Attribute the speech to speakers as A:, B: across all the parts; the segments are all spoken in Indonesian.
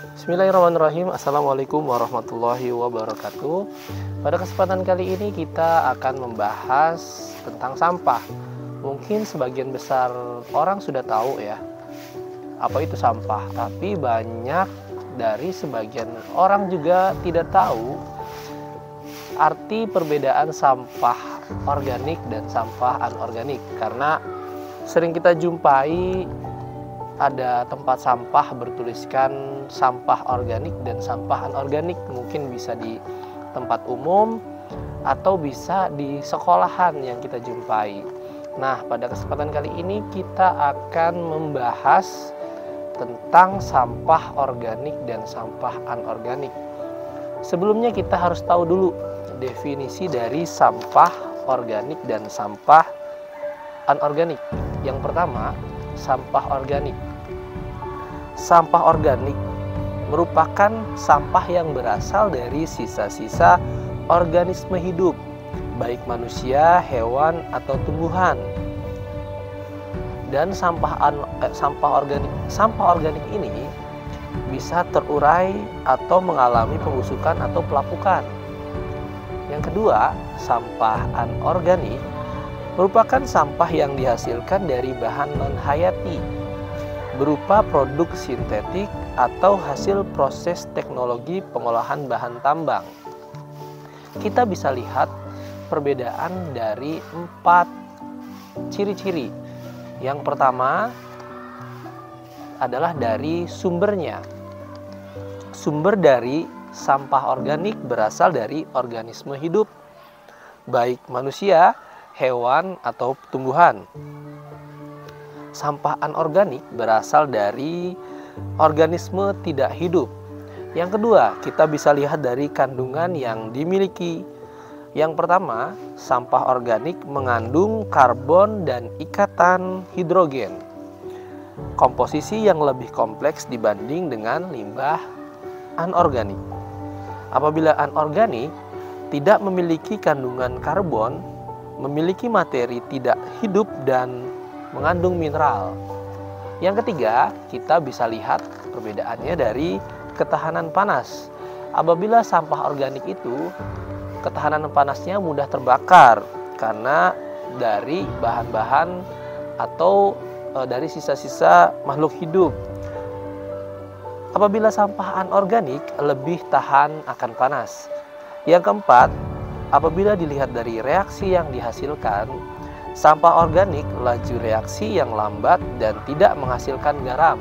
A: Bismillahirrahmanirrahim. Assalamualaikum warahmatullahi wabarakatuh. Pada kesempatan kali ini kita akan membahas tentang sampah. Mungkin sebagian besar orang sudah tahu ya apa itu sampah, tapi banyak dari sebagian orang juga tidak tahu arti perbedaan sampah organik dan sampah anorganik. Karena sering kita jumpai ada tempat sampah bertuliskan sampah organik dan sampah anorganik. Mungkin bisa di tempat umum atau bisa di sekolahan yang kita jumpai. Nah, pada kesempatan kali ini kita akan membahas tentang sampah organik dan sampah anorganik. Sebelumnya kita harus tahu dulu definisi dari sampah organik dan sampah anorganik. Yang pertama, sampah organik. Sampah organik merupakan sampah yang berasal dari sisa-sisa organisme hidup, baik manusia, hewan, atau tumbuhan. Dan sampah organik ini bisa terurai atau mengalami pembusukan atau pelapukan. Yang kedua, sampah anorganik merupakan sampah yang dihasilkan dari bahan non-hayati berupa produk sintetik atau hasil proses teknologi pengolahan bahan tambang. Kita bisa lihat perbedaan dari 4 ciri-ciri. Yang pertama adalah dari sumbernya. Sumber dari sampah organik berasal dari organisme hidup, baik manusia, hewan, atau tumbuhan. Sampah anorganik berasal dari organisme tidak hidup. Yang kedua, kita bisa lihat dari kandungan yang dimiliki. Yang pertama, sampah organik mengandung karbon dan ikatan hidrogen. Komposisi yang lebih kompleks dibanding dengan limbah anorganik. Apabila anorganik tidak memiliki kandungan karbon, memiliki materi tidak hidup dan mengandung mineral. Yang ketiga, kita bisa lihat perbedaannya dari ketahanan panas. Apabila sampah organik itu ketahanan panasnya mudah terbakar karena dari bahan-bahan atau dari sisa-sisa makhluk hidup. Apabila sampah anorganik lebih tahan akan panas. Yang keempat, apabila dilihat dari reaksi yang dihasilkan, sampah organik laju reaksi yang lambat dan tidak menghasilkan garam.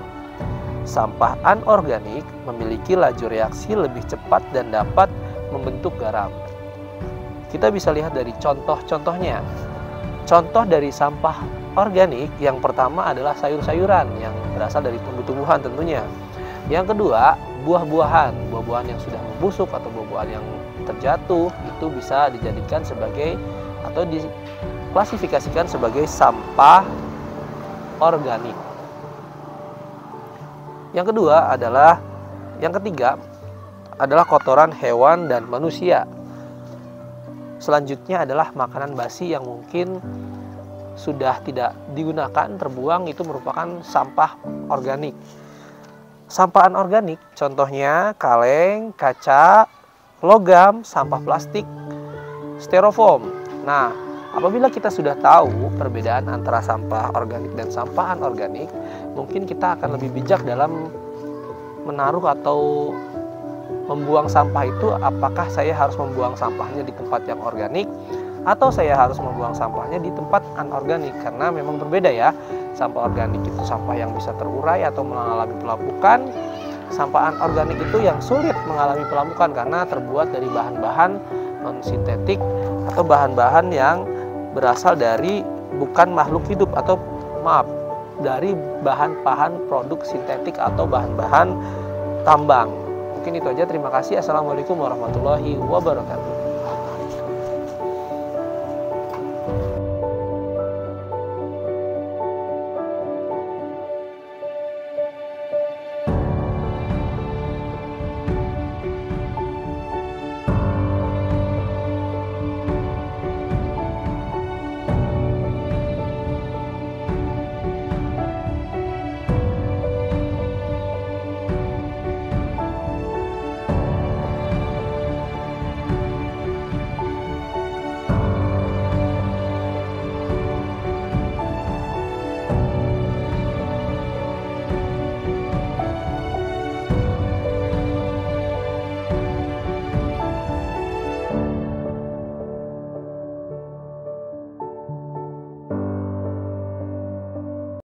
A: Sampah anorganik memiliki laju reaksi lebih cepat dan dapat membentuk garam. Kita bisa lihat dari contoh-contohnya. Contoh dari sampah organik yang pertama adalah sayur-sayuran yang berasal dari tumbuh-tumbuhan tentunya. Yang kedua, buah-buahan. Buah-buahan yang sudah membusuk atau buah-buahan yang terjatuh itu bisa dijadikan sebagai atau diklasifikasikan sebagai sampah organik. Yang ketiga adalah kotoran hewan dan manusia. Selanjutnya adalah makanan basi yang mungkin sudah tidak digunakan, terbuang, itu merupakan sampah organik. Sampah anorganik contohnya kaleng, kaca, logam, sampah plastik, styrofoam. Nah, apabila kita sudah tahu perbedaan antara sampah organik dan sampah anorganik, mungkin kita akan lebih bijak dalam menaruh atau membuang sampah itu. Apakah saya harus membuang sampahnya di tempat yang organik atau saya harus membuang sampahnya di tempat anorganik? Karena memang berbeda ya. Sampah organik itu sampah yang bisa terurai atau mengalami pelapukan. Sampah anorganik itu yang sulit mengalami pelapukan karena terbuat dari bahan-bahan non-sintetik atau bahan-bahan yang berasal dari bukan makhluk hidup atau dari bahan-bahan produk sintetik atau bahan-bahan tambang. Mungkin itu aja. Terima kasih. Assalamualaikum warahmatullahi wabarakatuh.